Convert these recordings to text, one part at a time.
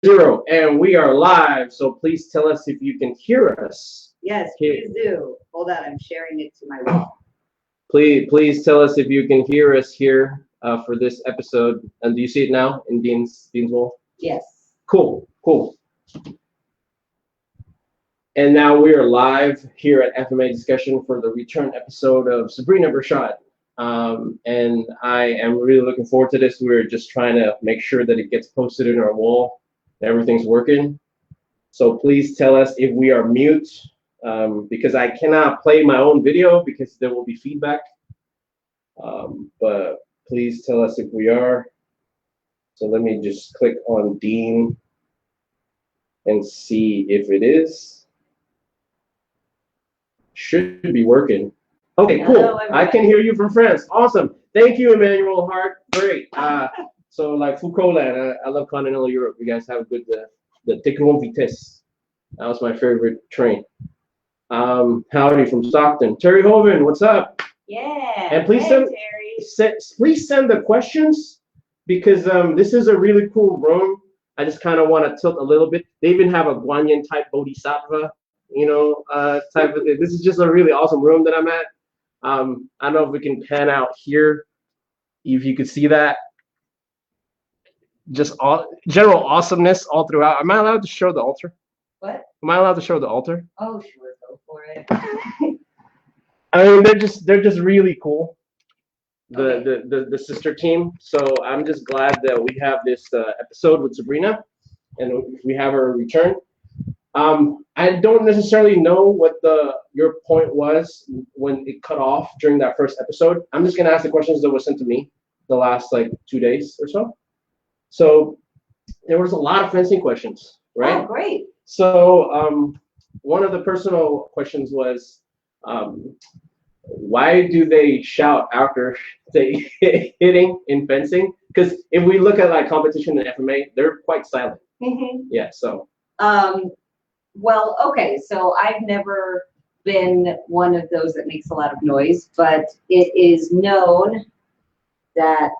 Zero, and we are live. So please tell us if you can hear us. Yes, please do. Hold on, I'm sharing it to my wall. Please tell us if you can hear us here for this episode. And do you see it now in Dean's wall? Yes. Cool. And now we are live here at FMA Discussion for the return episode of Sabrina Bershad. And I am really looking forward to this. We're just trying to make sure that it gets posted in our wall, that everything's working. So please tell us if we are mute, because I cannot play my own video because there will be feedback. But please tell us if we are. So let me just click on Dean and see if it is. Should be working. Okay, cool. Hello, I can hear you from France. Awesome. Thank you, Emmanuel Hart. Great. So like Foucault Land, I love continental Europe. You guys have a good the Técron Vitesse. That was my favorite train. Howdy from Stockton. Terry Hovind, what's up? Yeah. And please please send the questions, because this is a really cool room. I just kind of want to tilt a little bit. They even have a Guanyin type bodhisattva, type of thing. This is just a really awesome room that I'm at. I don't know if we can pan out here, if you could see that. Just general awesomeness all throughout. Am I allowed to show the altar? What? Am I allowed to show the altar? Oh, sure, go for it. I mean, they're just really cool. Okay. The sister team. So I'm just glad that we have this episode with Sabrina, and we have her return. I don't necessarily know what your point was when it cut off during that first episode. I'm just gonna ask the questions that were sent to me the last 2 days or so. So there was a lot of fencing questions, right? Oh, great. So one of the personal questions was, why do they shout after they hitting in fencing? Because if we look at competition in FMA, they're quite silent. Mm-hmm. Yeah. So. Well, okay. So I've never been one of those that makes a lot of noise, but it is known that.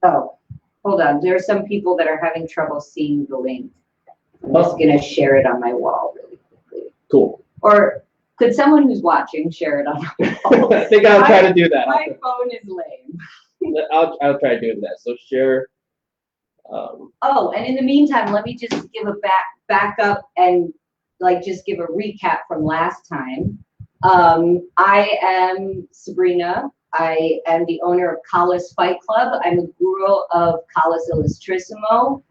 Oh, hold on. There are some people that are having trouble seeing the link. I'm just going to share it on my wall really quickly. Cool. Or could someone who's watching share it on my wall? I think I'll try to do that. My phone is lame. I'll try doing that. So share. Oh, and in the meantime, let me just give a back up and just give a recap from last time. I am Sabrina. I am the owner of Kalas Fight Club. I'm a guru of Kalas Illustrissimo.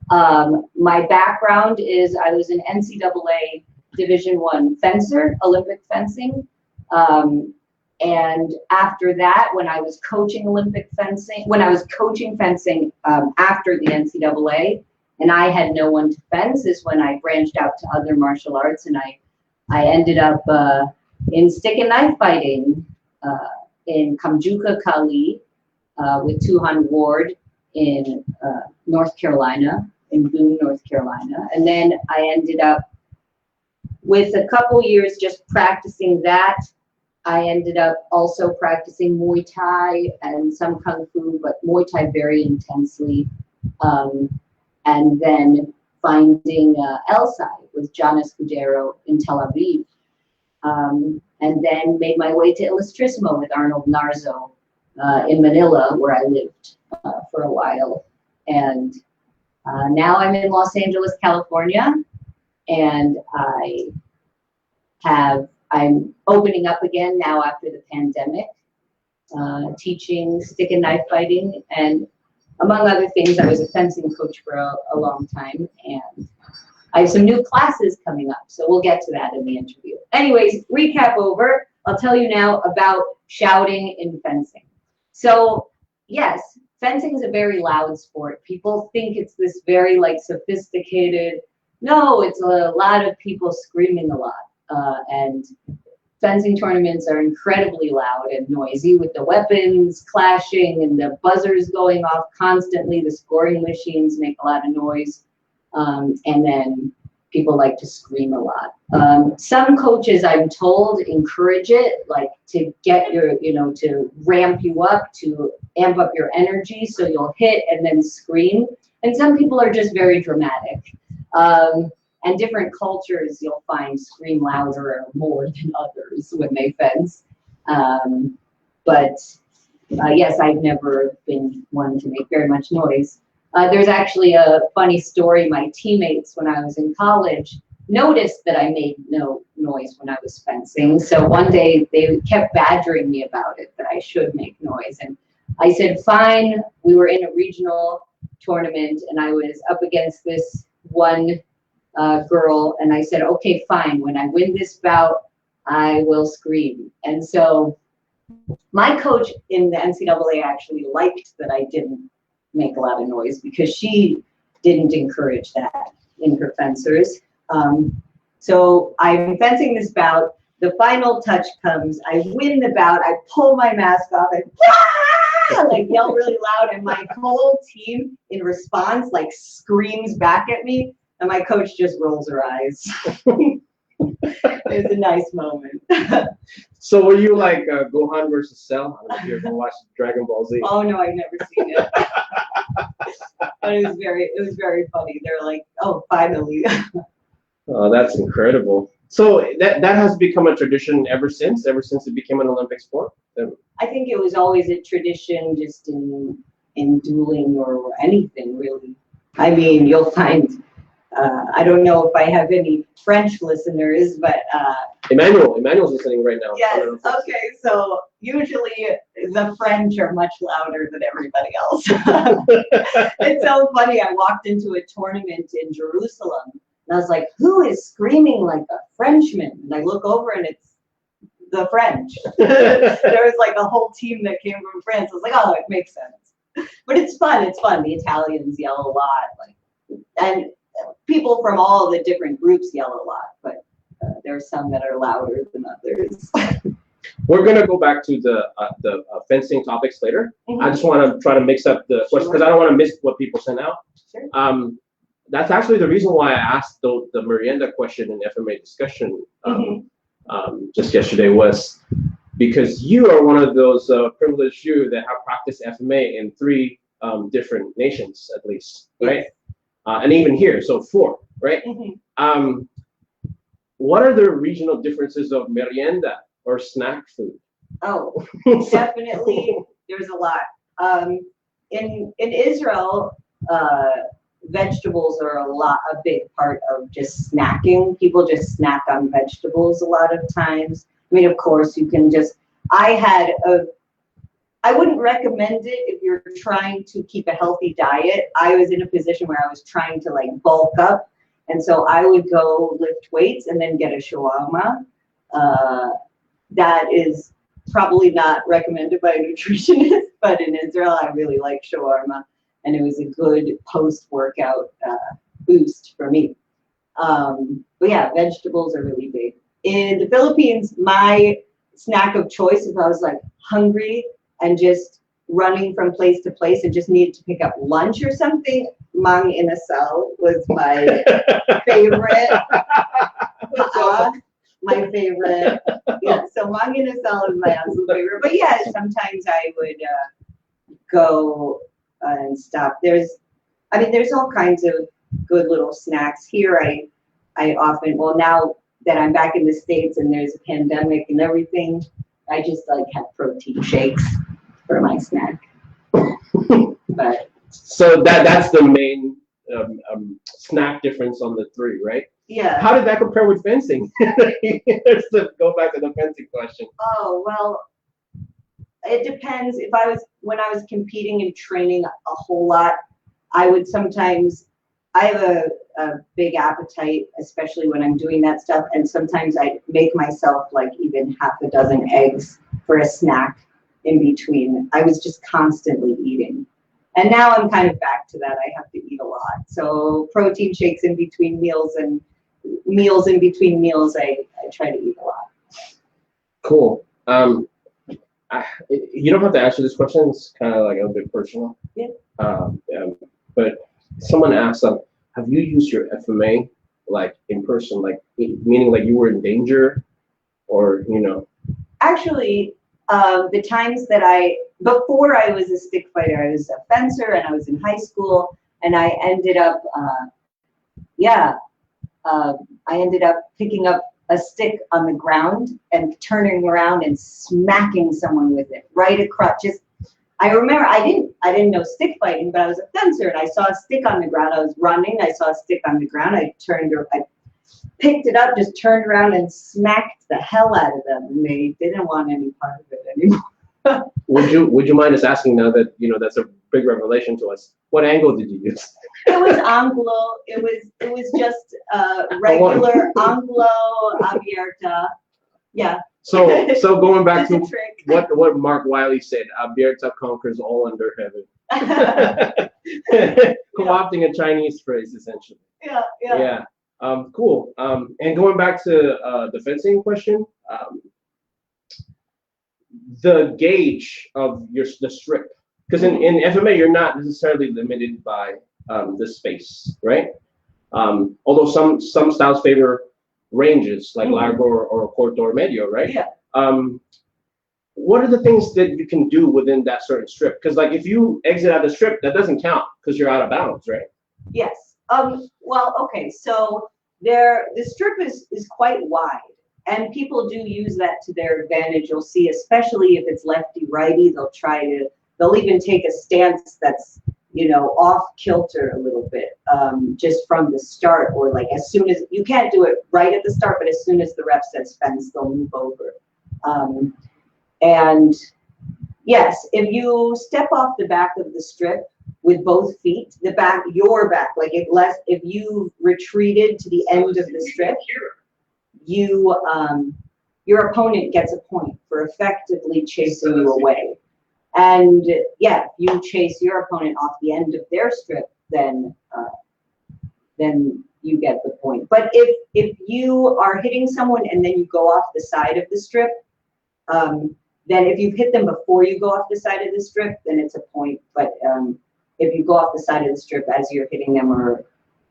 My background is I was an NCAA Division I fencer, Olympic fencing. And after that, when I was coaching fencing after the NCAA, and I had no one to fence, is when I branched out to other martial arts, and I ended up in stick and knife fighting in Kamjuka Kali with Tuhan Ward in North Carolina, in Boone, North Carolina. And then I ended up with a couple years just practicing that. I ended up also practicing Muay Thai and some Kung Fu, but Muay Thai very intensely. And then finding Elsai with John Escudero in Tel Aviv. And then made my way to Illustrissimo with Arnold Narzo in Manila, where I lived for a while. And now I'm in Los Angeles, California, and I'm opening up again now after the pandemic, teaching stick and knife fighting, and among other things, I was a fencing coach for a long time, and I have some new classes coming up, so we'll get to that in the interview. Anyways, recap over. I'll tell you now about shouting in fencing. So yes, fencing is a very loud sport. People think it's this very sophisticated. No, it's a lot of people screaming a lot. And fencing tournaments are incredibly loud and noisy with the weapons clashing and the buzzers going off constantly. The scoring machines make a lot of noise. And then people like to scream a lot. Some coaches, I'm told, encourage it, like to get your, to ramp you up, to amp up your energy so you'll hit and then scream. And some people are just very dramatic. And different cultures, you'll find scream louder more than others when they fence. But yes, I've never been one to make very much noise. There's actually a funny story. My teammates, when I was in college, noticed that I made no noise when I was fencing. So one day they kept badgering me about it, that I should make noise. And I said, fine. We were in a regional tournament and I was up against this one girl. And I said, okay, fine. When I win this bout, I will scream. And so my coach in the NCAA actually liked that I didn't make a lot of noise because she didn't encourage that in her fencers. So I'm fencing this bout. The final touch comes. I win the bout. I pull my mask off and like yell really loud, and my whole team in response like screams back at me, and my coach just rolls her eyes. It was a nice moment. So were you like Gohan versus Cell? I don't know if you ever watched Dragon Ball Z. Oh no, I've never seen it. But it was very funny. They're like, oh, finally. Oh, that's incredible. So that has become a tradition ever since it became an Olympic sport? I think it was always a tradition just in dueling or anything, really. I mean, you'll find, I don't know if I have any French listeners, but Emmanuel's listening right now. Yes, okay, so usually the French are much louder than everybody else. It's so funny, I walked into a tournament in Jerusalem, and I was like, who is screaming like a Frenchman? And I look over and it's the French. There was like a whole team that came from France. I was like, oh, it makes sense. But it's fun, The Italians yell a lot, and people from all the different groups yell a lot, but there are some that are louder than others. We're gonna go back to the fencing topics later. Mm-hmm. I just want to try to mix up the questions because I don't want to miss what people sent out. Sure. That's actually the reason why I asked the Merienda question in FMA discussion just yesterday, was because you are one of those privileged few that have practiced FMA in 3 different nations at least, right? Yes. And even here, so 4, right? Mm-hmm. What are the regional differences of merienda or snack food? Oh, definitely. There's a lot. In Israel, vegetables are a big part of just snacking. People just snack on vegetables a lot of times. I mean, of course, you can just. I wouldn't recommend it if you're trying to keep a healthy diet. I was in a position where I was trying to like bulk up, and so I would go lift weights and then get a shawarma. That is probably not recommended by a nutritionist, but in Israel, I really like shawarma, and it was a good post-workout boost for me. But yeah, vegetables are really big. In the Philippines, my snack of choice, if I was like hungry and just running from place to place and just needed to pick up lunch or something, mang inasal was my favorite. My favorite. Yeah, so mang inasal is my absolute favorite. But yeah, sometimes I would go and stop. There's all kinds of good little snacks here. I often, well, now that I'm back in the States and there's a pandemic and everything, I just like have protein shakes for my snack. But so that's the main snack difference on the 3, right? yeah. How did that compare with fencing? Let's go back to the fencing question. Oh, well, it depends. When I was competing and training a whole lot, I would sometimes, I have a big appetite, especially when I'm doing that stuff. And sometimes I make myself like even half a dozen eggs for a snack in between. I was just constantly eating. And now I'm kind of back to that. I have to eat a lot. So protein shakes in between meals and meals in between meals, I try to eat a lot. Cool. You don't have to answer this question. It's kind of like a bit personal. Yeah. But someone asked, have you used your FMA like in person, like meaning like you were in danger, or you know? Actually, the times that before I was a stick fighter, I was a fencer and I was in high school, and I ended up, I ended up picking up a stick on the ground and turning around and smacking someone with it right across. I remember I didn't know stick fighting, but I was a fencer and I saw a stick on the ground. I was running. I saw a stick on the ground. I picked it up, just turned around and smacked the hell out of them, and they didn't want any part of it anymore. Would you mind us asking, now that you know that's a big revelation to us, what angle did you use? It was Anglo. It was just regular Anglo abierta. Yeah. So going back Just a to trick. what Mark Wiley said, abierta conquers all under heaven. Co-opting a Chinese phrase, essentially. Yeah. Yeah. Cool. And going back to the fencing question, the gauge of the strip, because in FMA you're not necessarily limited by the space, right? Although some styles favor ranges like largo or corto or medio, right? Yeah. What are the things that you can do within that certain strip? Because like if you exit out of the strip, that doesn't count because you're out of bounds, right? Yes. Well, okay. So the strip is quite wide, and people do use that to their advantage. You'll see, especially if it's lefty righty, they'll even take a stance that's, you know, off kilter a little bit, just from the start, or like as soon as you can't do it right at the start, but as soon as the ref says fence, they'll move over. And yes, if you step off the back of the strip with both feet, your back, like if you retreated to the end of the strip, your opponent gets a point for effectively chasing you away. And yeah, if you chase your opponent off the end of their strip, then you get the point. But if you are hitting someone and then you go off the side of the strip, then if you've hit them before you go off the side of the strip, then it's a point. But if you go off the side of the strip as you're hitting them, or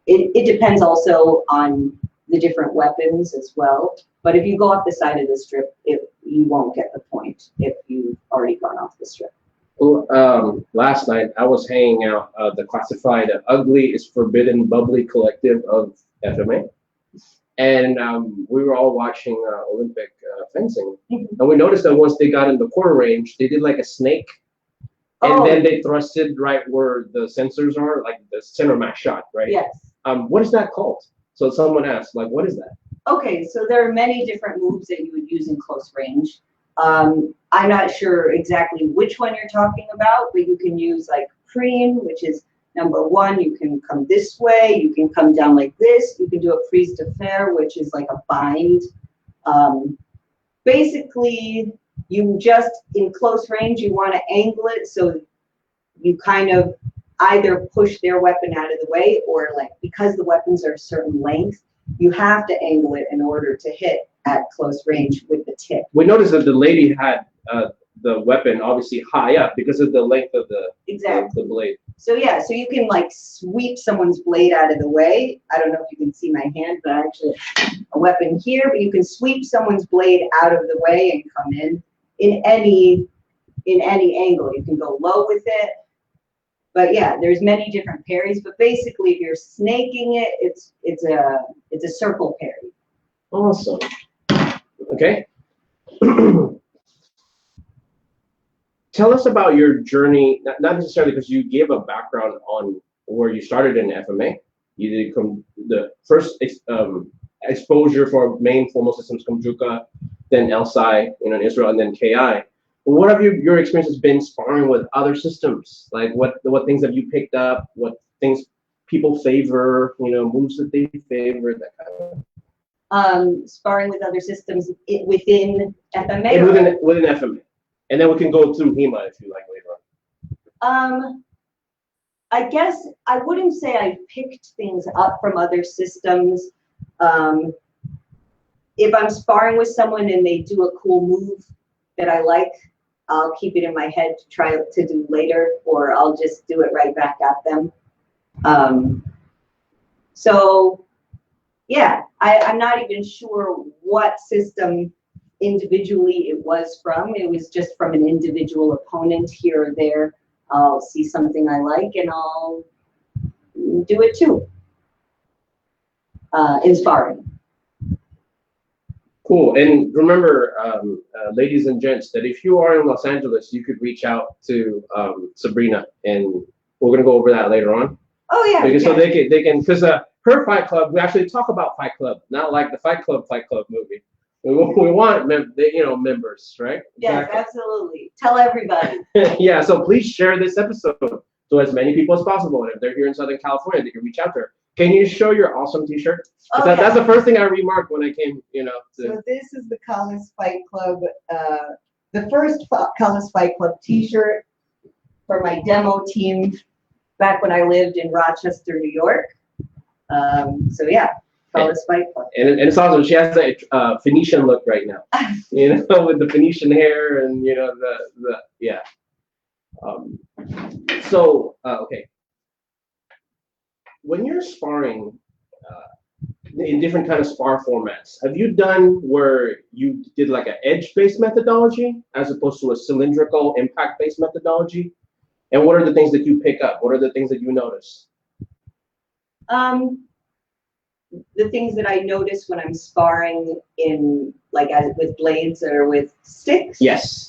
it depends also on the different weapons as well. But if you go off the side of the strip, you won't get the point if you've already gone off the strip. Well, last night I was hanging out the classified Ugly is Forbidden Bubbly Collective of FMA. And we were all watching Olympic fencing. And we noticed that once they got in the quarter range, they did like a snake. And then they thrusted right where the sensors are, like the center mass shot, right? Yes. What is that called? So someone asked, like, what is that? Okay, so there are many different moves that you would use in close range. I'm not sure exactly which one you're talking about, but you can use like preen, which is number one. You can come this way. You can come down like this. You can do a prise de fer, which is like a bind. Basically, you just, in close range, you want to angle it so you kind of either push their weapon out of the way, or like, because the weapons are a certain length, you have to angle it in order to hit at close range with the tip. We noticed that the lady had the weapon obviously high up because of the length of the blade. So yeah, so you can like sweep someone's blade out of the way. I don't know if you can see my hand, but I actually have a weapon here, but you can sweep someone's blade out of the way and come in any angle. You can go low with it. But yeah, there's many different parries, but basically if you're snaking it, it's a circle parry. Awesome. Okay. Tell us about your journey, not necessarily because you gave a background on where you started in FMA. You did the first exposure for main formal systems, Kumjuka, then LSI, in Israel, and then KI. What have your experiences been sparring with other systems? Like what things have you picked up? What things people favor? Moves that they favor, that kind of. Sparring with other systems within FMA. Within FMA, and then we can go through HEMA if you like later on. I guess I wouldn't say I picked things up from other systems. If I'm sparring with someone and they do a cool move that I like, I'll keep it in my head to try to do later, or I'll just do it right back at them. So yeah, I'm not even sure what system individually it was from. It was just from an individual opponent here or there. I'll see something I like and I'll do it too. In sparring. Cool. And remember, ladies and gents, that if you are in Los Angeles, you could reach out to Sabrina, and we're gonna go over that later on. Oh yeah. Because so they can because her Fight Club, we actually talk about Fight Club, not like the Fight Club movie. We want members, right? Yes, exactly. Absolutely. Tell everybody. Yeah. So please share this episode to as many people as possible. And if they're here in Southern California, they can reach out to her. Can you show your awesome T-shirt? Oh, that's the first thing I remarked when I came, So this is the Collis Fight Club, the first Collis Fight Club T-shirt for my demo team back when I lived in Rochester, New York. So yeah, Collis Fight Club. And it's awesome. She has a Phoenician look right now, with the Phoenician hair and yeah. Okay. When you're sparring in different kind of spar formats, have you done where you did like an edge-based methodology as opposed to a cylindrical impact-based methodology? And what are the things that you pick up? What are the things that you notice? The things that I notice when I'm sparring with blades or with sticks? Yes.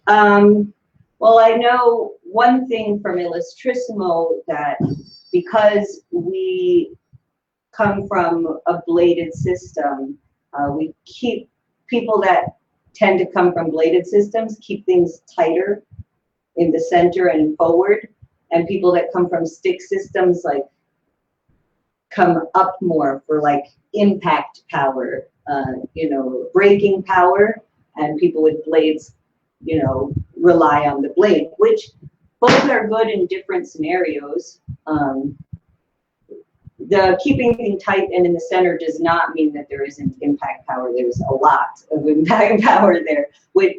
Well, I know one thing from Illustrissimo, that because we come from a bladed system, we keep people that tend to come from bladed systems keep things tighter in the center and forward, and people that come from stick systems come up more for impact power, braking power, and people with blades, rely on the blade, which both are good in different scenarios. The keeping things tight and in the center does not mean that there isn't impact power. There's a lot of impact power there.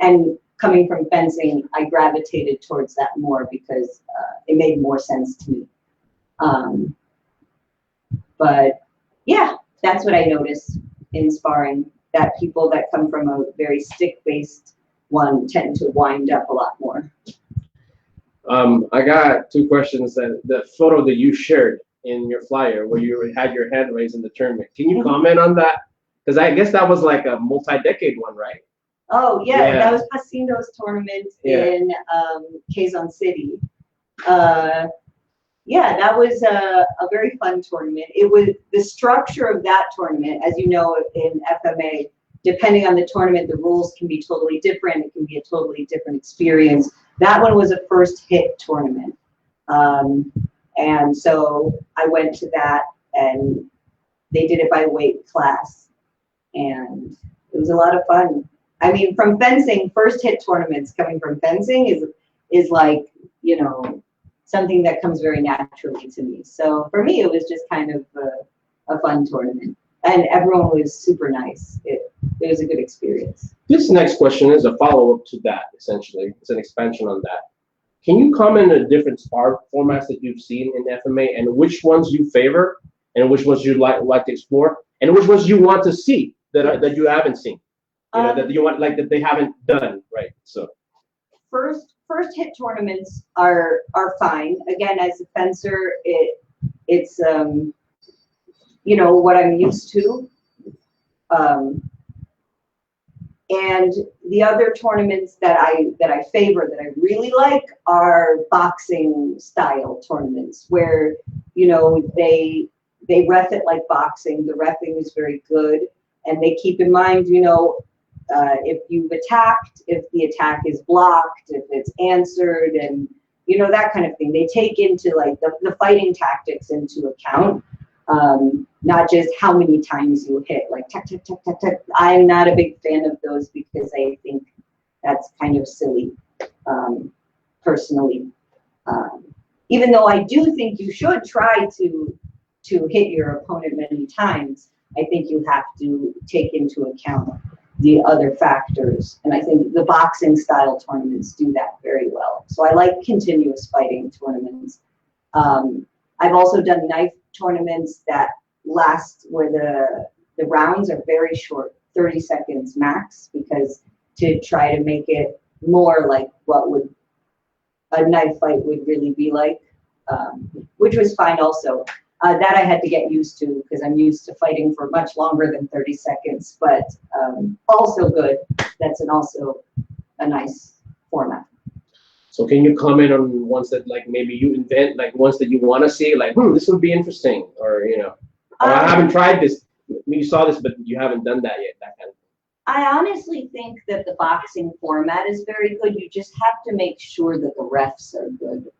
And coming from fencing, I gravitated towards that more because it made more sense to me. But yeah, that's what I noticed in sparring, that people that come from a very stick-based one tend to wind up a lot more. I got two questions. The photo that you shared in your flyer where you had your hand raised in the tournament, can you comment on that? Because I guess that was like a multi-decade one, right? Oh yeah, that was Pacino's tournament in Quezon City. Yeah, that was a very fun tournament. It was the structure of that tournament, as you know, in FMA, depending on the tournament, the rules can be totally different. It can be a totally different experience. That one was a first hit tournament. And so I went to that, and they did it by weight class, and it was a lot of fun. I mean, from fencing, first hit tournaments coming from fencing is like, something that comes very naturally to me. So for me, it was just kind of a fun tournament, and everyone was super nice. It was a good experience. This next question is a follow-up to that, essentially. It's an expansion on that. Can you comment on different spar formats that you've seen in FMA, and which ones you favor, and which ones you'd like to explore, and which ones you want to see that you haven't seen, that you want, that they haven't done, right? So first hit tournaments are fine. Again, as a fencer, it's what I'm used to. And the other tournaments that I favor, that I really like, are boxing style tournaments where, they ref it like boxing. The reffing is very good, and they keep in mind, if you've attacked, if the attack is blocked, if it's answered, and that kind of thing. They take into the fighting tactics into account. Not just how many times you hit, tuck, tuck, tuck, tuck, tuck. I'm not a big fan of those because I think that's kind of silly, personally. Even though I do think you should try to hit your opponent many times, I think you have to take into account the other factors. And I think the boxing style tournaments do that very well. So I like continuous fighting tournaments. I've also done knife tournaments that where the rounds are very short, 30 seconds max, because to try to make it more like what would a knife fight would really be like, which was fine also. That I had to get used to because I'm used to fighting for much longer than 30 seconds, but also good. That's also a nice format. So can you comment on ones that like maybe you invent, like ones that you want to see, like, this would be interesting, or I haven't tried this. You saw this, but you haven't done that yet. That kind of thing. I honestly think that the boxing format is very good. You just have to make sure that the refs are good.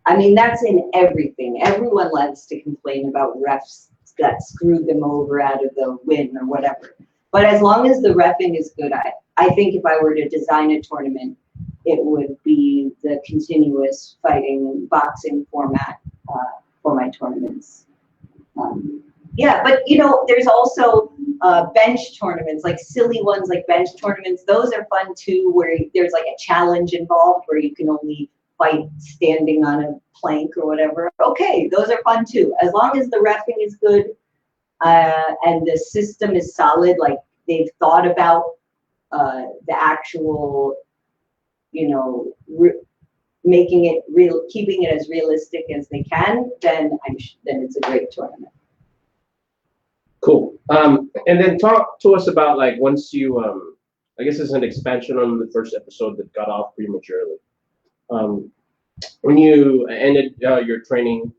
I mean, that's in everything. Everyone loves to complain about refs that screwed them over out of the win or whatever. But as long as the reffing is good, I think if I were to design a tournament, it would be the continuous fighting boxing format for my tournaments. Yeah, but there's also bench tournaments, like silly ones like bench tournaments. Those are fun too, where there's like a challenge involved where you can only fight standing on a plank or whatever. Okay, those are fun too. As long as the reffing is good and the system is solid, like they've thought about the actual, making it real, keeping it as realistic as they can, then it's a great tournament. Cool. And then talk to us about like once you, I guess it's an expansion on the first episode that got off prematurely. When you ended your training,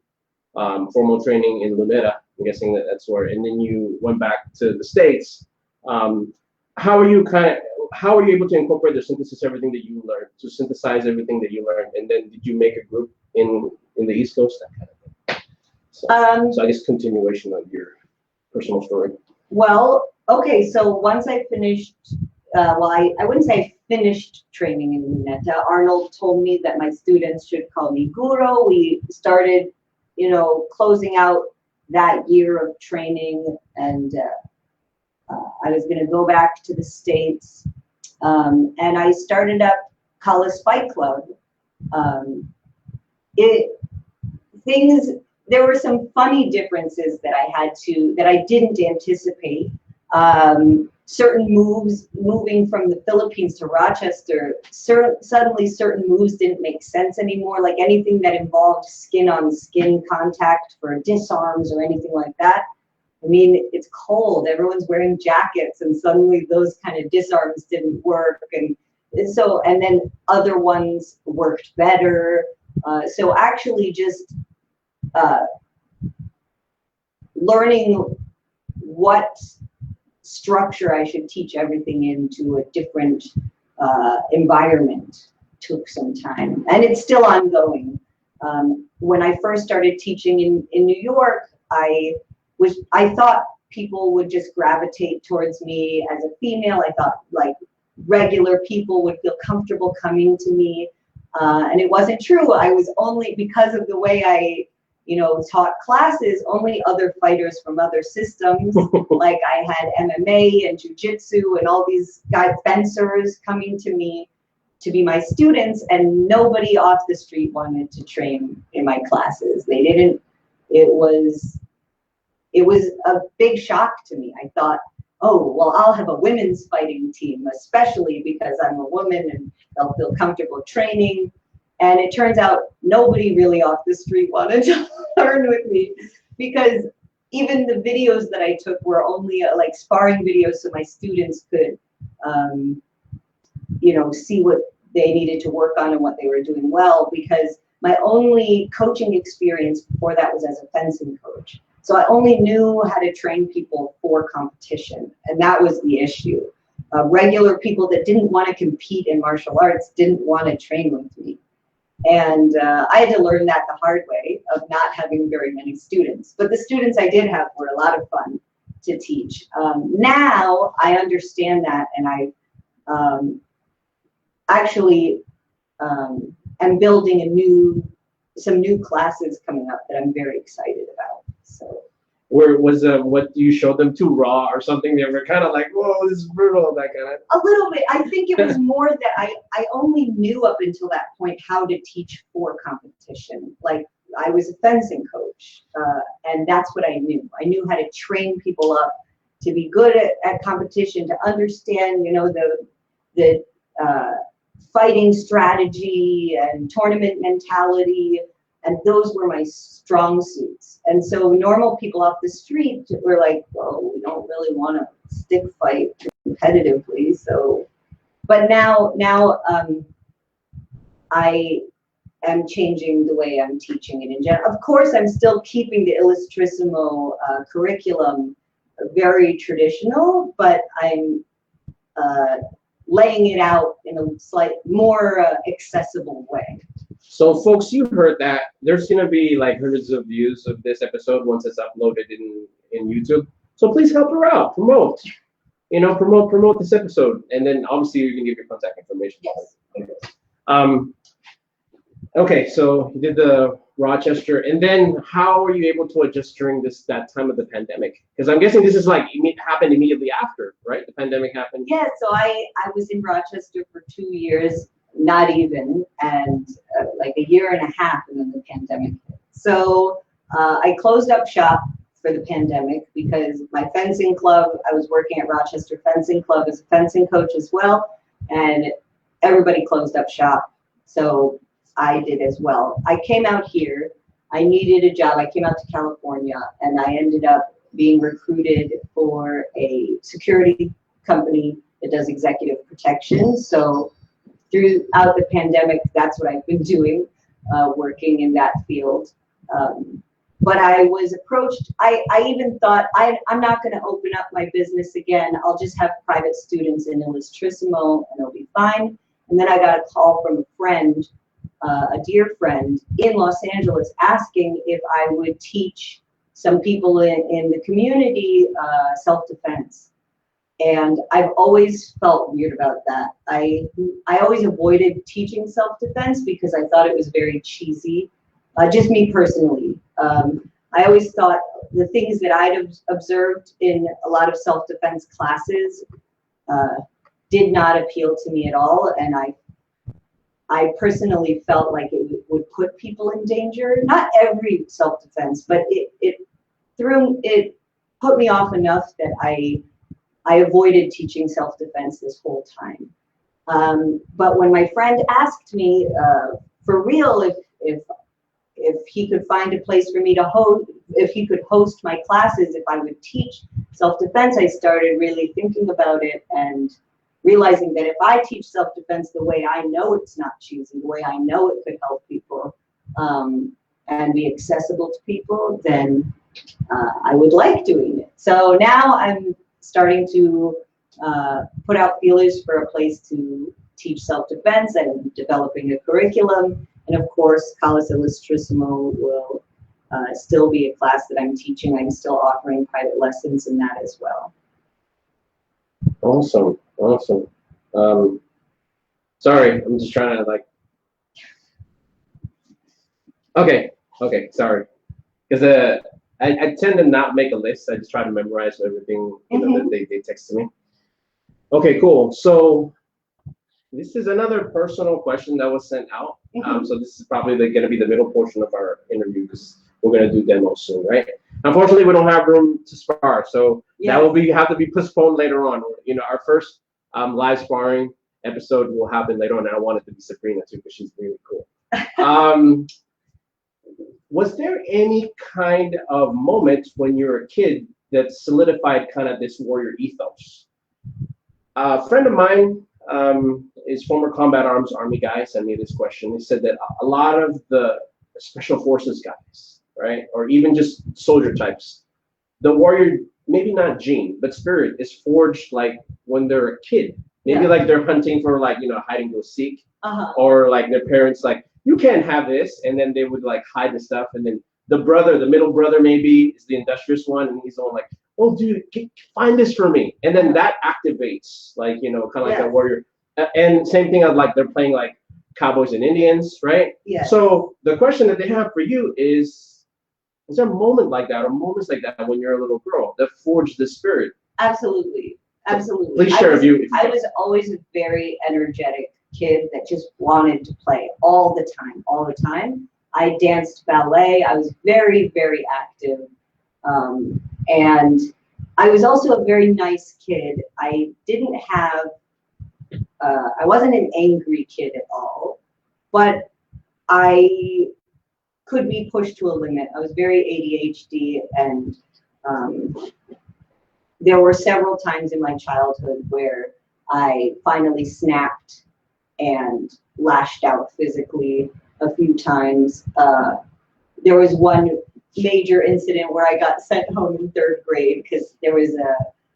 formal training in Luneta, I'm guessing that's where, and then you went back to the States. How are you able to incorporate the synthesis, everything that you learned, to synthesize everything that you learned, and then did you make a group in the East Coast, that kind of thing? So I guess continuation of your personal story. Well, okay, so once I finished, I wouldn't say I finished training in Luneta. Arnold told me that my students should call me Guro. We started, closing out that year of training, and I was going to go back to the States, and I started up College Fight Club. There were some funny differences that I didn't anticipate. Certain moves, moving from the Philippines to Rochester, suddenly certain moves didn't make sense anymore, like anything that involved skin-on-skin contact for disarms or anything like that. I mean, it's cold, everyone's wearing jackets, and suddenly those kind of disarms didn't work. And then other ones worked better. So actually just learning what structure I should teach everything into a different environment took some time, and it's still ongoing. When I first started teaching in New York, I thought people would just gravitate towards me as a female. I thought like regular people would feel comfortable coming to me, and it wasn't true. I was only, because of the way I taught classes, only other fighters from other systems. Like I had MMA and jiu-jitsu and all these guys, fencers, coming to me to be my students, and nobody off the street wanted to train in my classes. They didn't. It was a big shock to me. I thought, oh, well, I'll have a women's fighting team, especially because I'm a woman and they'll feel comfortable training. And it turns out nobody really off the street wanted to learn with me, because even the videos that I took were only like sparring videos, so my students could, see what they needed to work on and what they were doing well, because my only coaching experience before that was as a fencing coach. So I only knew how to train people for competition, and that was the issue. Regular people that didn't want to compete in martial arts didn't want to train with me. And I had to learn that the hard way of not having very many students. But the students I did have were a lot of fun to teach. Now I understand that, and I actually am building some new classes coming up that I'm very excited about. So. Where was what you showed them too raw or something? They were kind of like, whoa, this is brutal, that kind of. A little bit. I think it was more that I only knew up until that point how to teach for competition. Like I was a fencing coach, and that's what I knew. I knew how to train people up to be good at competition, to understand, the fighting strategy and tournament mentality, and those were my strong suits. And so normal people off the street were like, well, we don't really want to stick fight competitively. So, but now I am changing the way I'm teaching it in general. Of course, I'm still keeping the Illustrissimo curriculum very traditional, but I'm laying it out in a slight more accessible way. So folks, you heard that. There's gonna be like hundreds of views of this episode once it's uploaded in YouTube. So please help her out, promote this episode, and then obviously you can give your contact information. Yes. Okay, so you did the Rochester, and then how were you able to adjust during that time of the pandemic? Because I'm guessing this is like happened immediately after, right? The pandemic happened. Yeah, so I was in Rochester for 2 years, not even, and like a year and a half, and then the pandemic hit. So I closed up shop for the pandemic because my fencing club, I was working at Rochester Fencing Club as a fencing coach as well, and everybody closed up shop. So I did as well. I came out here, I needed a job. I came out to California, and I ended up being recruited for a security company that does executive protection. So throughout the pandemic, that's what I've been doing, working in that field. But I was approached, I even thought, I'm not gonna open up my business again. I'll just have private students in Illustrissimo and it'll be fine. And then I got a call from a friend, a dear friend in Los Angeles, asking if I would teach some people in the community self-defense. And I've always felt weird about that. I always avoided teaching self-defense because I thought it was very cheesy, just me personally. I always thought the things that I'd observed in a lot of self-defense classes did not appeal to me at all. And I personally felt like it would put people in danger. Not every self-defense, but it put me off enough that I avoided teaching self-defense this whole time. But when my friend asked me for real if he could find a place for me to host, if he could host my classes, if I would teach self-defense, I started really thinking about it and realizing that if I teach self-defense the way I know it's not cheesy, the way I know it could help people and be accessible to people, then I would like doing it. So now I'm starting to put out feelers for a place to teach self-defense and developing a curriculum. And of course, Callis Illustrissimo will still be a class that I'm teaching. I'm still offering private lessons in that as well. Awesome, awesome. Sorry, I'm just trying to like. Okay, sorry, because I tend to not make a list. I just try to memorize everything that they text to me. Okay, cool. So this is another personal question that was sent out. So this is probably going to be the middle portion of our interview because we're going to do demos soon, right? Unfortunately, we don't have room to spar, so that will have to be postponed later on. Our first live sparring episode will happen later on, and I want it to be Sabrina too because she's really cool. Was there any kind of moment when you were a kid that solidified kind of this warrior ethos? A friend of mine is former combat arms Army guy, sent me this question. He said that a lot of the special forces guys, right, or even just soldier types, the warrior, maybe not gene, but spirit is forged like when they're a kid. Maybe like they're hunting for like, hiding to seek, or like their parents like, you can't have this, and then they would like hide the stuff, and then the middle brother maybe is the industrious one, and he's all like, oh dude, find this for me, and then that activates like, kind of like a warrior. And same thing of like they're playing like cowboys and Indians, right? Yeah. So the question that they have for you is there a moment like that or moments like that when you're a little girl that forged the spirit? Absolutely. Please share a view. I was always a very energetic kid that just wanted to play all the time. I danced ballet. I was very, very active. And I was also a very nice kid. I didn't have, I wasn't an angry kid at all, but I could be pushed to a limit. I was very ADHD, and there were several times in my childhood where I finally snapped and lashed out physically a few times. There was one major incident where I got sent home in 3rd grade because there was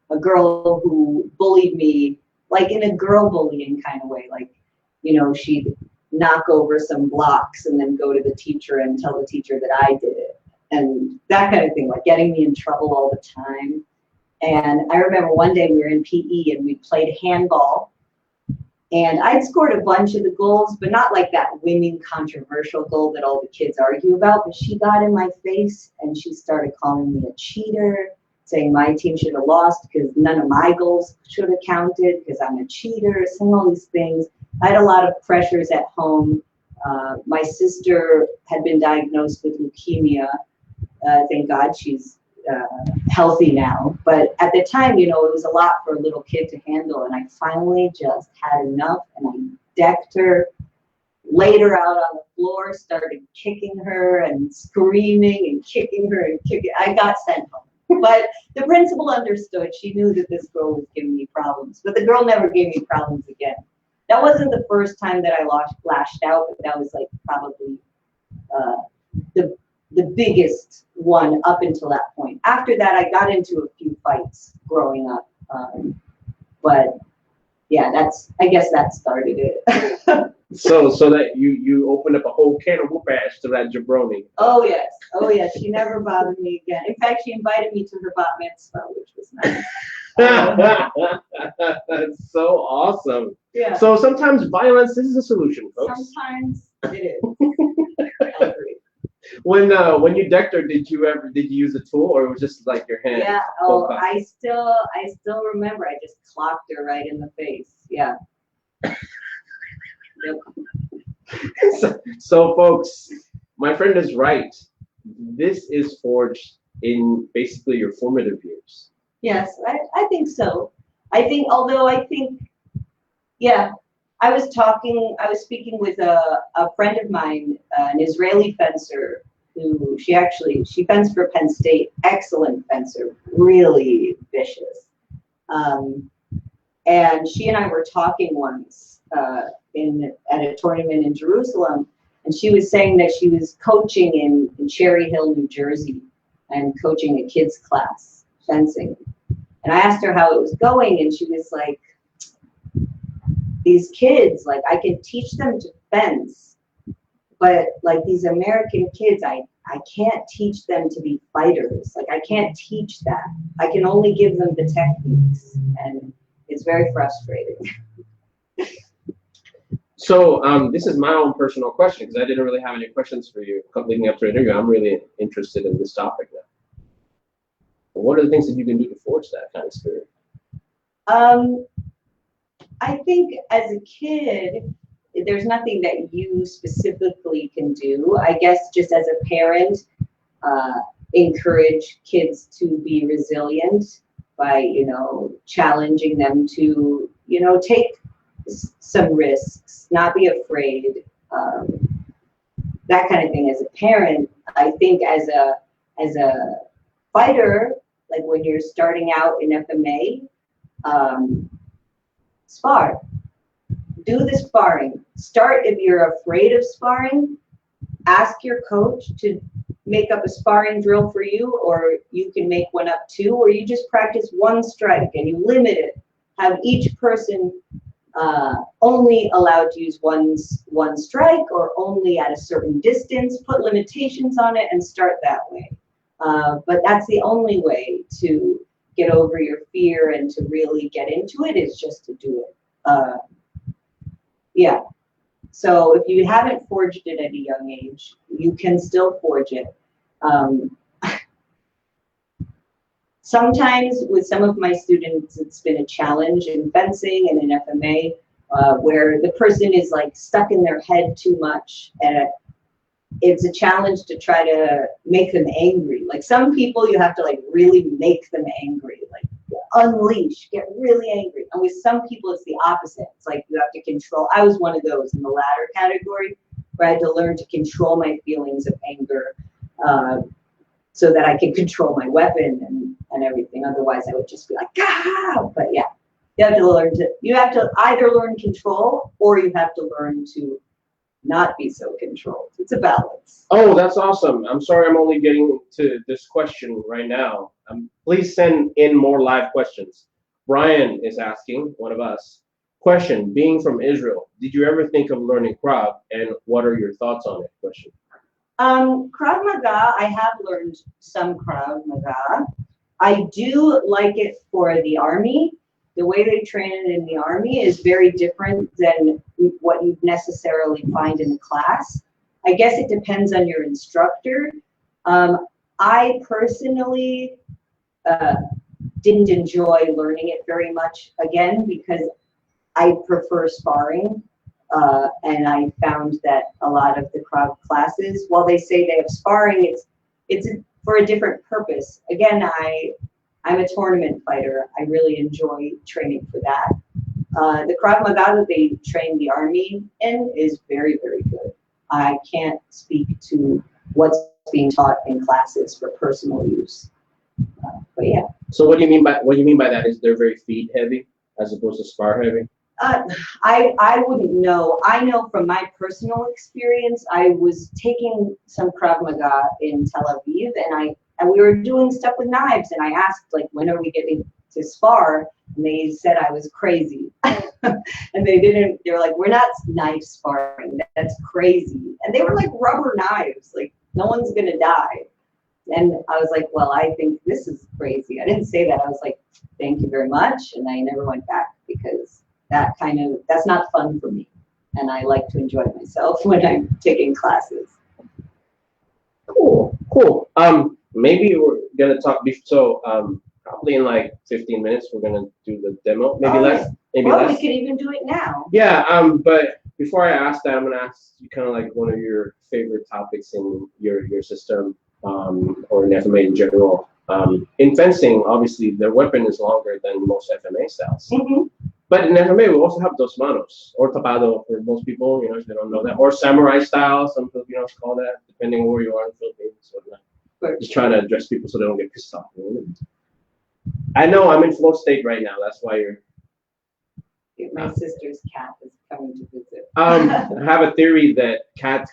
a girl who bullied me, like in a girl bullying kind of way. Like, you know, she'd knock over some blocks and then go to the teacher and tell the teacher that I did it. And that kind of thing, like getting me in trouble all the time. And I remember one day we were in PE and we played handball. And I'd scored a bunch of the goals, but not like that winning controversial goal that all the kids argue about. But she got in my face and she started calling me a cheater, saying my team should have lost because none of my goals should have counted because I'm a cheater, saying all these things. I had a lot of pressures at home. My sister had been diagnosed with leukemia. Thank God she's healthy now. But at the time, you know, it was a lot for a little kid to handle. And I finally just had enough. And I decked her, laid her out on the floor, started kicking her and screaming and kicking her and kicking. I got sent home. But the principal understood. She knew that this girl was giving me problems. But the girl never gave me problems again. That wasn't the first time that I lashed out, but that was like probably the biggest one up until that point. After that, I got into a few fights growing up. But yeah, I guess that started it. So that you opened up a whole can of whoop ass to that jabroni. Oh yes. She never bothered me again. In fact, she invited me to her bat mitzvah, which was nice. That's so awesome. Yeah. So sometimes violence is a solution, folks. Sometimes it is. I agree. When you decked her, did you use a tool or it was just like your hand? Yeah. Oh, I still remember. I just clocked her right in the face. Yeah. Yep. So folks, my friend is right. This is forged in basically your formative years. Yes, I think so. Although I think, yeah, I was speaking with a friend of mine, an Israeli fencer, who she fenced for Penn State, excellent fencer, really vicious. And she and I were talking once at a tournament in Jerusalem, and she was saying that she was coaching in Cherry Hill, New Jersey, and coaching a kids class, fencing. And I asked her how it was going, and she was like, these kids, like I can teach them to fence, but like these American kids, I can't teach them to be fighters. Like I can't teach that. I can only give them the techniques, and it's very frustrating. So this is my own personal question because I didn't really have any questions for you leading up to the interview. I'm really interested in this topic now. What are the things that you can do to forge that kind of spirit? I think as a kid, there's nothing that you specifically can do. I guess just as a parent, encourage kids to be resilient by, challenging them to, take some risks, not be afraid, that kind of thing. As a parent, I think as a fighter, like when you're starting out in FMA, spar. Do the sparring. Start if you're afraid of sparring. Ask your coach to make up a sparring drill for you, or you can make one up too, or you just practice one strike and you limit it. Have each person only allowed to use one strike or only at a certain distance. Put limitations on it and start that way. But that's the only way to get over your fear and to really get into it is just to do it. Yeah. So if you haven't forged it at a young age, you can still forge it. Sometimes with some of my students, it's been a challenge in fencing and in FMA, where the person is like stuck in their head too much it's a challenge to try to make them angry. Like some people, you have to like really make them angry, like unleash, get really angry. And with some people, it's the opposite. It's like you have to control. I was one of those in the latter category where I had to learn to control my feelings of anger so that I could control my weapon and everything. Otherwise, I would just be like, ah! But yeah, you have to either learn control or you have to learn to not be so controlled. It's a balance. Oh, that's awesome. I'm sorry I'm only getting to this question right now. Please send in more live questions. Brian is asking, one of us, question, being from Israel, did you ever think of learning Krav, and what are your thoughts on it? Question. Krav Maga, I have learned some Krav Maga. I do like it for the Army. The way they train it in the Army is very different than what you necessarily find in the class. I guess it depends on your instructor. I personally didn't enjoy learning it very much, again, because I prefer sparring. And I found that a lot of the Krav classes, while they say they have sparring, it's for a different purpose. Again, I'm a tournament fighter. I really enjoy training for that. The Krav Maga that they train the Army in is very, very good. I can't speak to what's being taught in classes for personal use. But yeah. So what do you mean by that? Is they're very feed heavy as opposed to spar heavy? I wouldn't know. I know from my personal experience, I was taking some Krav Maga in Tel Aviv, and we were doing stuff with knives, and I asked, like, when are we getting to spar? And they said I was crazy. And they were like, we're not knife sparring. That's crazy. And they were like rubber knives, like no one's gonna die. And I was like, well, I think this is crazy. I didn't say that. I was like, thank you very much. And I never went back because that's not fun for me. And I like to enjoy myself when I'm taking classes. Cool. Maybe we're gonna talk. Probably in like 15 minutes, we're gonna do the demo. Maybe less. Maybe less. We could even do it now. Yeah. But before I ask that, I'm gonna ask you kind of like one of your favorite topics in your system, or in FMA in general. In fencing, obviously, the weapon is longer than most FMA styles. Mm-hmm. But in FMA, we also have dos manos, or tapado for most people, if they don't know that, or samurai style, some Filipinos call that, depending on where you are in the Philippines, whatnot. Just trying to address people so they don't get pissed off. I know I'm in flow state right now. That's why you're. My sister's cat is coming to visit. I have a theory that cats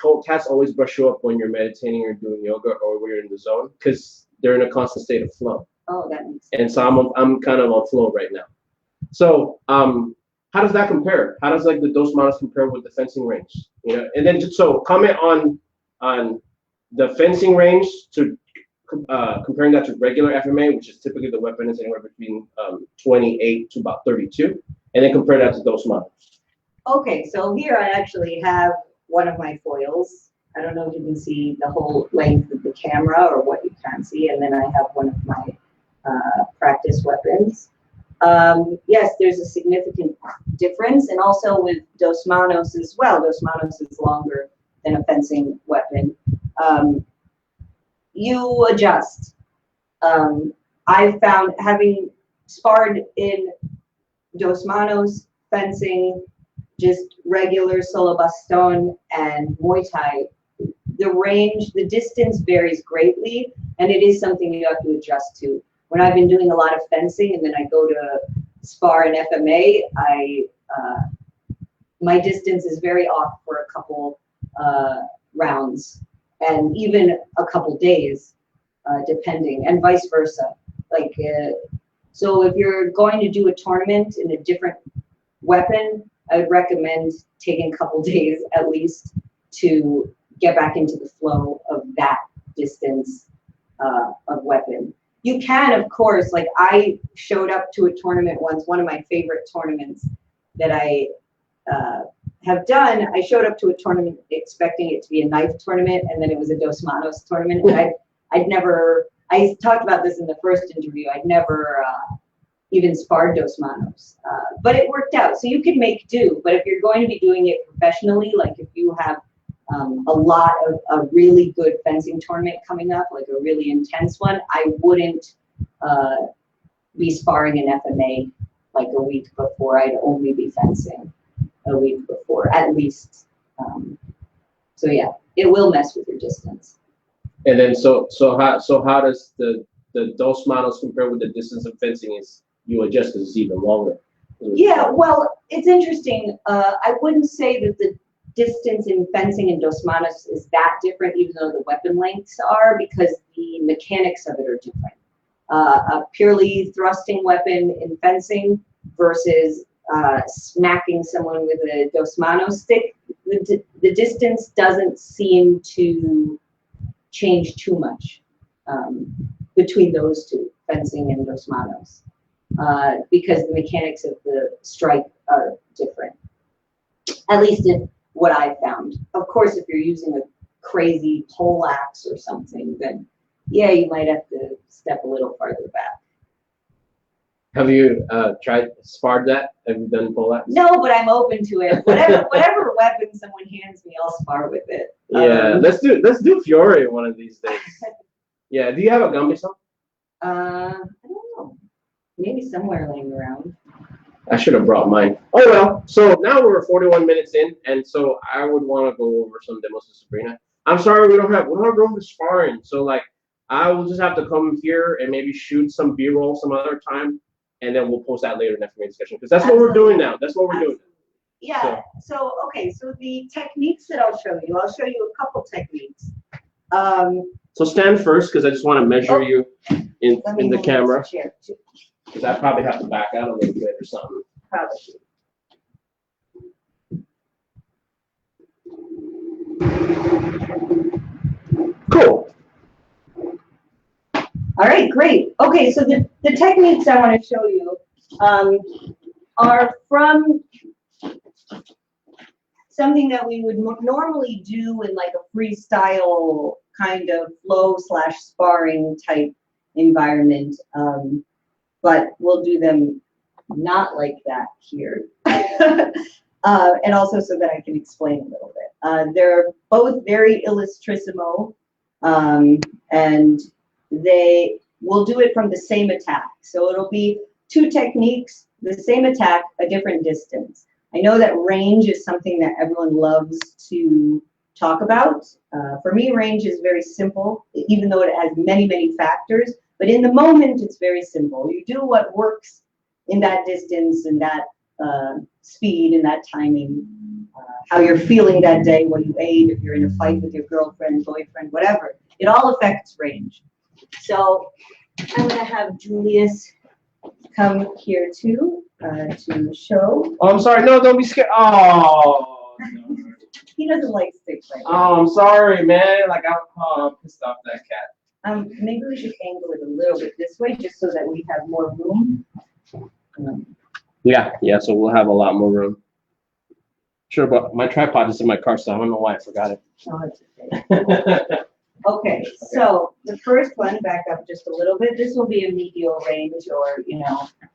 always brush you up when you're meditating or doing yoga or when you're in the zone because they're in a constant state of flow. Oh, that makes sense. And so I'm kind of on flow right now. So how does that compare? How does like the dos manos compare with the fencing range? And then so comment on the fencing range to comparing that to regular FMA, which is typically the weapon is anywhere between 28 to about 32, and then compare that to dos manos. Okay, so here I actually have one of my foils. I don't know if you can see the whole length of the camera or what you can see, and then I have one of my practice weapons. Yes, there's a significant difference, and also with dos manos as well. Dos manos is longer than a fencing weapon. You adjust. I found, having sparred in dos manos, fencing, just regular solo baston, and Muay Thai, the range, the distance varies greatly, and it is something you have to adjust to. When I've been doing a lot of fencing and then I go to spar in FMA, my distance is very off for a couple rounds and even a couple days, depending, and vice versa. So if you're going to do a tournament in a different weapon, I would recommend taking a couple days at least to get back into the flow of that distance of weapon. You can, of course, like I showed up to a tournament once, one of my favorite tournaments that I have done. I showed up to a tournament expecting it to be a knife tournament, and then it was a dos manos tournament. And I talked about this in the first interview, I'd never even sparred dos manos, but it worked out. So you can make do, but if you're going to be doing it professionally, like if you have a lot of a really good fencing tournament coming up, like a really intense one, I wouldn't be sparring an FMA like a week before. I'd only be fencing a week before, at least. So yeah, it will mess with your distance. And then so how does the dos manos compare with the distance of fencing? Is you adjust because it's even longer? Yeah, well, it's interesting. I wouldn't say that the distance in fencing and dos manos is that different, even though the weapon lengths are, because the mechanics of it are different. A purely thrusting weapon in fencing versus smacking someone with a dos manos stick, the distance doesn't seem to change too much between those two, fencing and dos manos, because the mechanics of the strike are different, at least in what I found. Of course, if you're using a crazy pole axe or something, then yeah, you might have to step a little farther back. Have you sparred that? Have you done pole axe? No, but I'm open to it. Whatever weapon someone hands me, I'll spar with it. Yeah, let's do Fiore one of these days. Yeah, do you have a gun pistol? I don't know. Maybe somewhere laying around. I should have brought mine. Oh well. So now we're 41 minutes in, and so I would want to go over some demos of Sabrina. I'm sorry we don't have room for sparring. So like I will just have to come here and maybe shoot some B-roll some other time, and then we'll post that later in FMA discussion because that's what we're doing now. That's what we're doing. Yeah. So okay. So the techniques that I'll show you a couple techniques. So stand first because I just want to measure you in the camera. Because I probably have to back out a little bit or something. Probably. Cool. All right, great. Okay, so the techniques I want to show you are from something that we would normally do in like a freestyle kind of flow / sparring type environment. But we'll do them not like that here. And also so that I can explain a little bit. They're both very Illustrissimo, and they will do it from the same attack. So it'll be two techniques, the same attack, a different distance. I know that range is something that everyone loves to talk about. For me, range is very simple, even though it has many, many factors. But in the moment, it's very simple. You do what works in that distance and that speed and that timing, how you're feeling that day, what you ate, if you're in a fight with your girlfriend, boyfriend, whatever. It all affects range. So I'm going to have Julius come here too to show. Oh, I'm sorry. No, don't be scared. Oh. He doesn't like sticks right now. Oh, I'm sorry, man. Like I'm pissed off that cat. Maybe we should angle it a little bit this way, just so that we have more room. Yeah. So we'll have a lot more room. Sure, but my tripod is in my car, so I don't know why I forgot it. Oh, it's okay. Okay, so the first one, back up just a little bit. This will be a medial range, or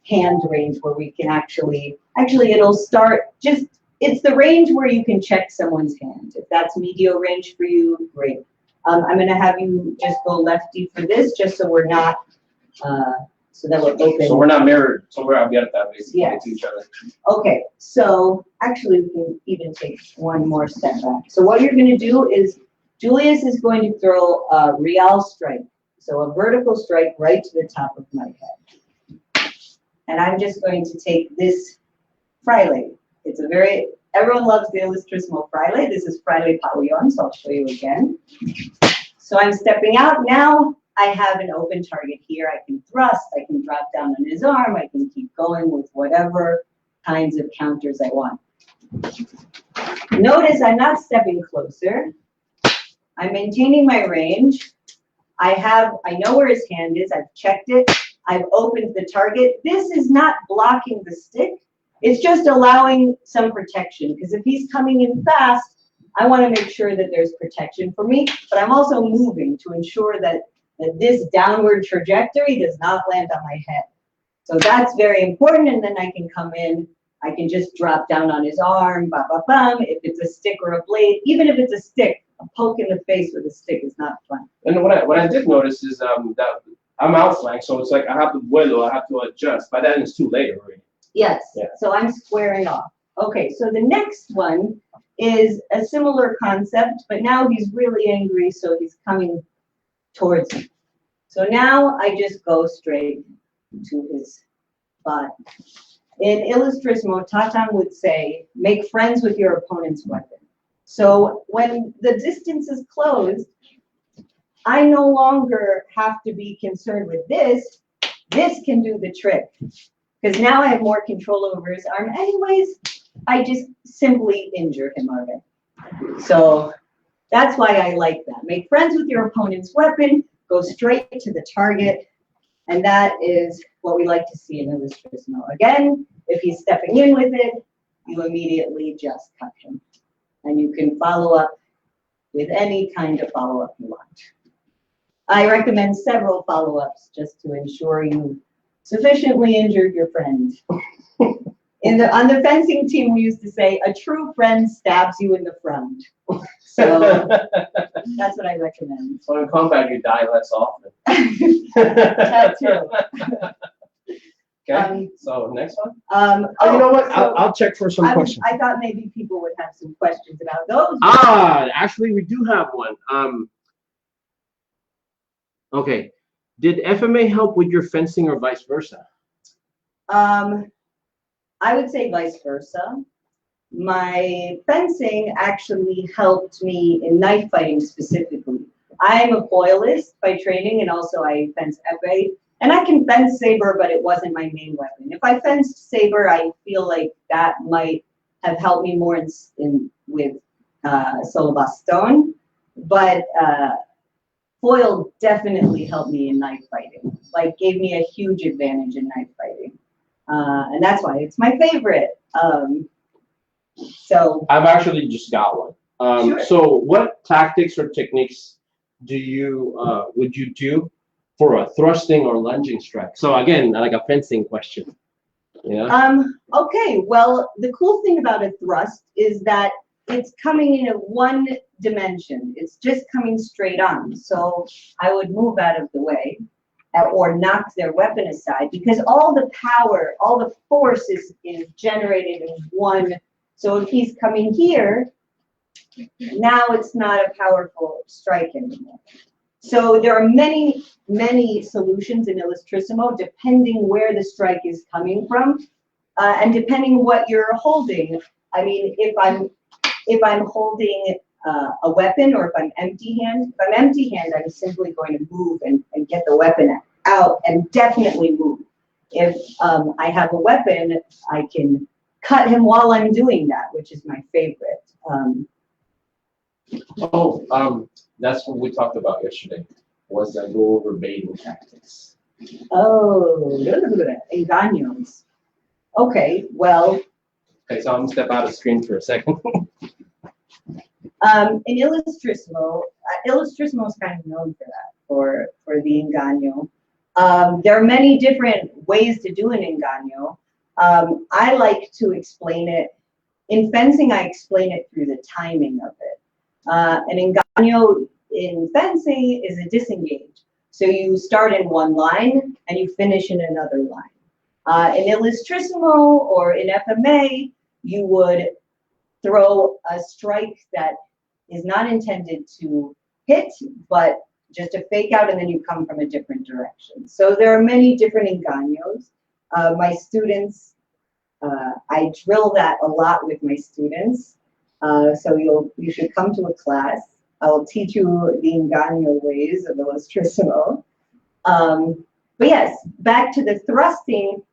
hand range, where we can actually it'll start just. It's the range where you can check someone's hand. If that's medial range for you, great. I'm going to have you just go lefty for this, just so we're not, so that we're open. So we're not mirrored. So we're abierta basically to each other. Okay, so actually we can even take one more step back. So what you're going to do is, Julius is going to throw a real strike. So a vertical strike right to the top of my head. And I'm just going to take this fraile. It's everyone loves the Illustrissimo fraile. This is fraile pavillon, so I'll show you again. So I'm stepping out. Now I have an open target here. I can thrust, I can drop down on his arm, I can keep going with whatever kinds of counters I want. Notice I'm not stepping closer. I'm maintaining my range. I know where his hand is. I've checked it. I've opened the target. This is not blocking the stick. It's just allowing some protection, because if he's coming in fast, I want to make sure that there's protection for me, but I'm also moving to ensure that this downward trajectory does not land on my head. So that's very important, and then I can come in I can just drop down on his arm, ba ba bum. If it's a stick or a blade, even if it's a stick, a poke in the face with a stick is not fun. And what I did notice is that I'm outflanked, so it's like I have to vuelo, I have to adjust. By then it's too late already. Yes. Yeah. So I'm squaring off. Okay. So the next one is a similar concept, but now he's really angry, so he's coming towards me. So now I just go straight to his body. In Illustrissimo, Tatam would say, make friends with your opponent's weapon. So when the distance is closed, I no longer have to be concerned with this. This can do the trick. Because now I have more control over his arm. Anyways, I just simply injure him already. So that's why I like that. Make friends with your opponent's weapon, go straight to the target. And that is what we like to see in Illustrissimo. Again, if he's stepping in with it, you immediately just cut him. And you can follow up with any kind of follow-up you want. I recommend several follow-ups just to ensure you sufficiently injured your friend. On the fencing team, we used to say, a true friend stabs you in the front. So that's what I recommend. So in combat, you die less often. That too. Okay, so next one. Oh, you know what? so I'll check for some questions. I thought maybe people would have some questions about those. Actually, we do have one. Okay. Did FMA help with your fencing or vice versa? I would say vice versa. My fencing actually helped me in knife fighting specifically. I'm a foilist by training, and also I fence epee. And I can fence saber, but it wasn't my main weapon. If I fenced saber, I feel like that might have helped me more with solo baston. But foil definitely helped me in knife fighting. Like, gave me a huge advantage in knife fighting. And that's why it's my favorite. So I've actually just got one. Sure. So what tactics or techniques would you do for a thrusting or lunging strike? So again, like a fencing question. Yeah. Okay, well, the cool thing about a thrust is that it's coming in a one dimension. It's just coming straight on. So I would move out of the way or knock their weapon aside, because all the power, all the force is generated in one. So if he's coming here, now it's not a powerful strike anymore. So there are many, many solutions in Illustrissimo, depending where the strike is coming from, and depending what you're holding. I mean, if I'm holding a weapon, or if I'm empty-hand, I'm simply going to move and get the weapon out and definitely move. If I have a weapon, I can cut him while I'm doing that, which is my favorite. That's what we talked about yesterday, was that go over baiting tactics. Oh, engaños. Okay, well. Okay, so I'm gonna step out of screen for a second. In Illustrissimo, Illustrissimo is kind of known for that, for the engaño. There are many different ways to do an engaño. I like to explain it, in fencing, I explain it through the timing of it. An engaño in fencing is a disengage. So you start in one line and you finish in another line. In Illustrissimo or in FMA, you would throw a strike that is not intended to hit, but just a fake out, and then you come from a different direction. So there are many different engaños. My students, I drill that a lot with my students. So you should come to a class. I'll teach you the engaño ways of Illustrissimo. But yes, back to the thrusting.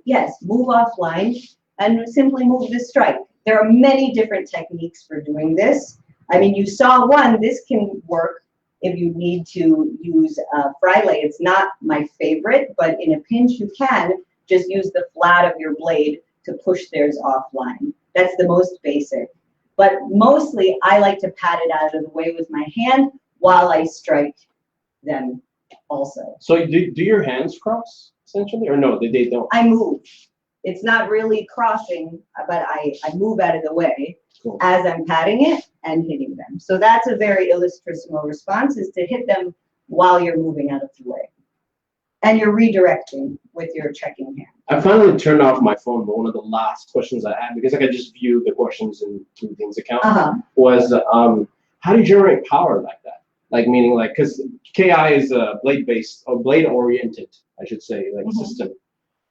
Yes, move offline and simply move the strike. There are many different techniques for doing this. I mean, you saw one. This can work if you need to use frile. It's not my favorite, but in a pinch you can just use the flat of your blade to push theirs offline. That's the most basic. But mostly, I like to pat it out of the way with my hand while I strike them also. So do your hands cross, essentially? Or no, they don't? I move. It's not really crossing, but I move out of the way Cool. as I'm patting it and hitting them. So that's a very Illustrissimo response, is to hit them while you're moving out of the way. And you're redirecting with your checking hand. I finally turned off my phone, but one of the last questions I had, because I could just view the questions in Two Things account, was how do you generate power like that? Like, meaning, like, because KI is a blade-based, or blade-oriented, I should say, like, system.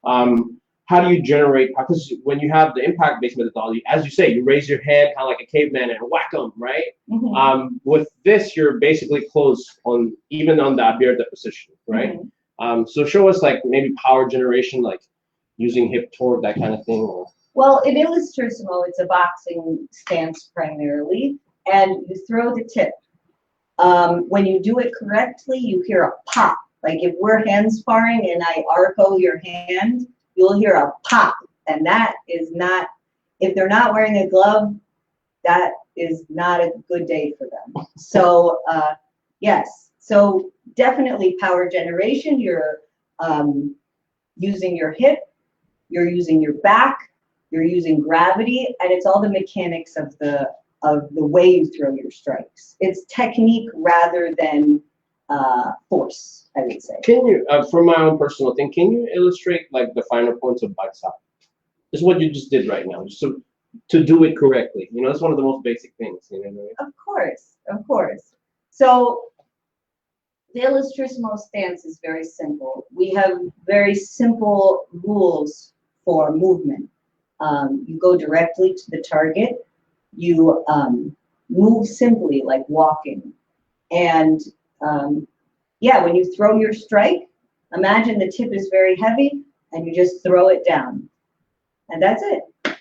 How do you generate power? Because when you have the impact-based methodology, as you say, you raise your hand kind of like a caveman and whack them, right? With this, you're basically close on, even on the abierta position, right? So show us, like, maybe power generation, like using hip torque, that kind of thing. Or... Well, in Illustrissimo, it's a boxing stance primarily, and you throw the tip. When you do it correctly, you hear a pop. Like if we're hand sparring and I arco your hand, you'll hear a pop. And that is not, if they're not wearing a glove, that is not a good day for them. So yes, so definitely power generation. You're using your hip, you're using your back, you're using gravity, and it's all the mechanics of the way you throw your strikes. It's technique rather than force, I would say. Can you, for my own personal thing, can you illustrate like the finer points of backside? This is what you just did right now, just to do it correctly. You know, it's one of the most basic things. You know what I mean? Of course, of course. So the Illustrissimo stance is very simple. We have very simple rules for movement. You go directly to the target. You move simply, like walking. And yeah, when you throw your strike, imagine the tip is very heavy and you just throw it down. And that's it.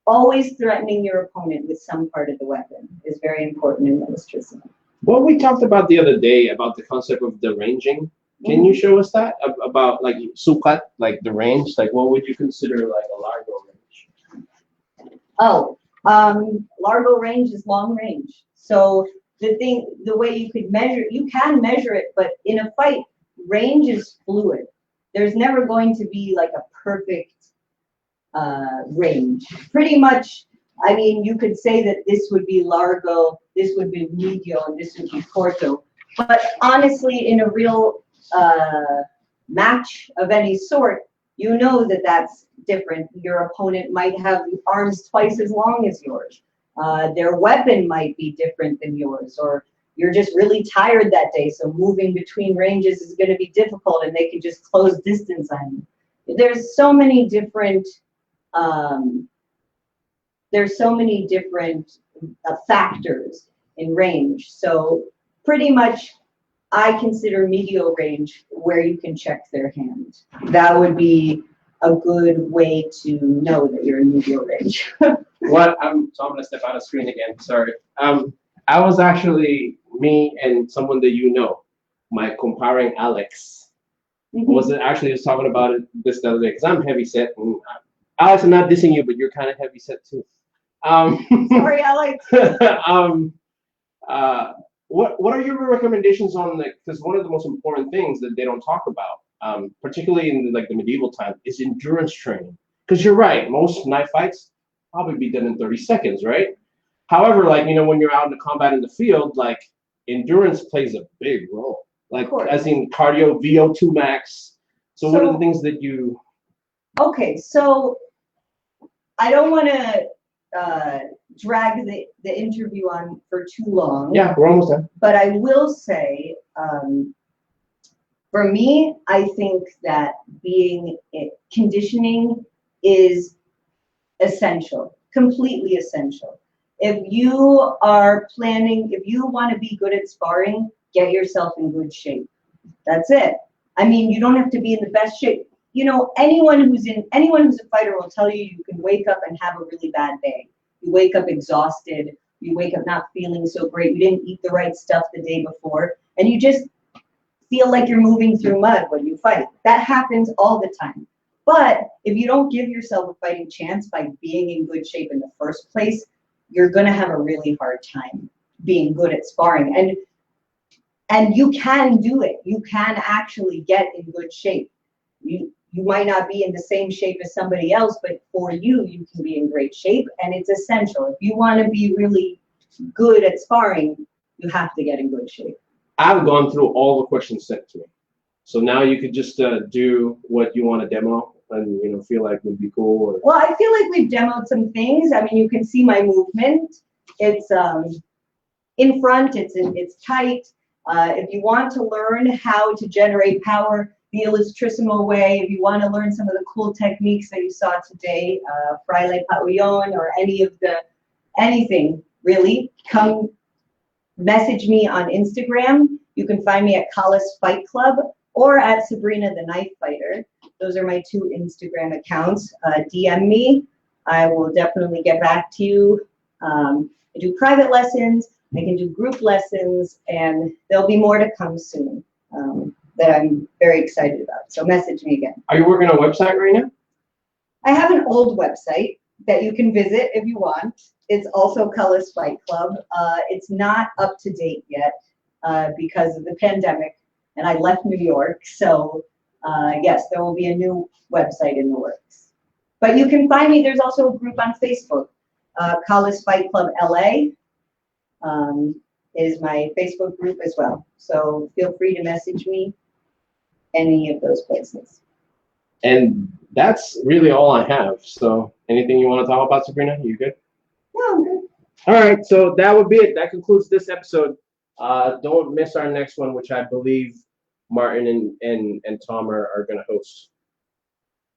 Always threatening your opponent with some part of the weapon is very important in Illustrissimo. Well, we talked about the other day about the concept of the ranging. Can you show us that about like sukat, like the range? Like what would you consider like a largo range? Oh, largo range is long range. So the way you could measure, you can measure it, but in a fight, range is fluid. There's never going to be like a perfect range. Pretty much, I mean, you could say that this would be largo, this would be medio, and this would be corto. But honestly, in a real match of any sort, you know that that's different. Your opponent might have arms twice as long as yours. Their weapon might be different than yours, or you're just really tired that day, so moving between ranges is going to be difficult, and they can just close distance on you. There's so many different factors in range. So pretty much, I consider medial range where you can check their hand. That would be a good way to know that you're in medial range. What so I'm gonna step out of screen again. Sorry. I was actually me and someone that you know, my comparing Alex, was actually just talking about it this the other day because I'm heavy set. And Alex, I'm not dissing you, but you're kind of heavy set too. Sorry, Alex. What are your recommendations on the? Because one of the most important things that they don't talk about, particularly in like the medieval time, is endurance training. Because you're right, most knife fights probably be done in 30 seconds, right? However, like you know, when you're out in the combat in the field, like endurance plays a big role. Like as in cardio, VO2 max. So what are the things that you? Okay, so I don't want to drag the interview on for too long. Yeah, we're almost done. But I will say, for me, I think that conditioning is essential, completely essential. If you are planning, if you want to be good at sparring, get yourself in good shape. That's it. I mean, you don't have to be in the best shape. You know, anyone who's a fighter will tell you you can wake up and have a really bad day. You wake up exhausted. You wake up not feeling so great. You didn't eat the right stuff the day before, and you just feel like you're moving through mud when you fight. That happens all the time. But if you don't give yourself a fighting chance by being in good shape in the first place, you're going to have a really hard time being good at sparring. And you can do it. You can actually get in good shape. you might not be in the same shape as somebody else, but for you, you can be in great shape, and it's essential. If you want to be really good at sparring, you have to get in good shape. I've gone through all the questions sent to me, so now you could just do what you want to demo and feel like would be cool. Or... Well, I feel like we've demoed some things. I mean, you can see my movement. It's in front. It's tight. If you want to learn how to generate power the Illustrissimo way, if you want to learn some of the cool techniques that you saw today, fraile pavillon or anything really, come message me on Instagram. You can find me at Collis Fight Club or at Sabrina the Knife Fighter. Those are my 2 Instagram accounts. DM me. I will definitely get back to you. I do private lessons. I can do group lessons, and there'll be more to come soon that I'm very excited about. So message me again. Are you working on a website right now? I have an old website that you can visit if you want. It's also Collis Fight Club. It's not up to date yet because of the pandemic, and I left New York. So yes, there will be a new website in the works. But you can find me. There's also a group on Facebook. Collis Fight Club LA is my Facebook group as well. So feel free to message me any of those places. And that's really all I have. So anything you want to talk about, Sabrina? You good? No, I'm good. All right, so that would be it. That concludes this episode. Don't miss our next one, which I believe Martin and Tom are going to host.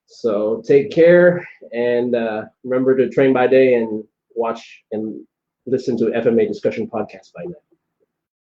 So take care, and remember to train by day and watch and listen to FMA Discussion podcast by night.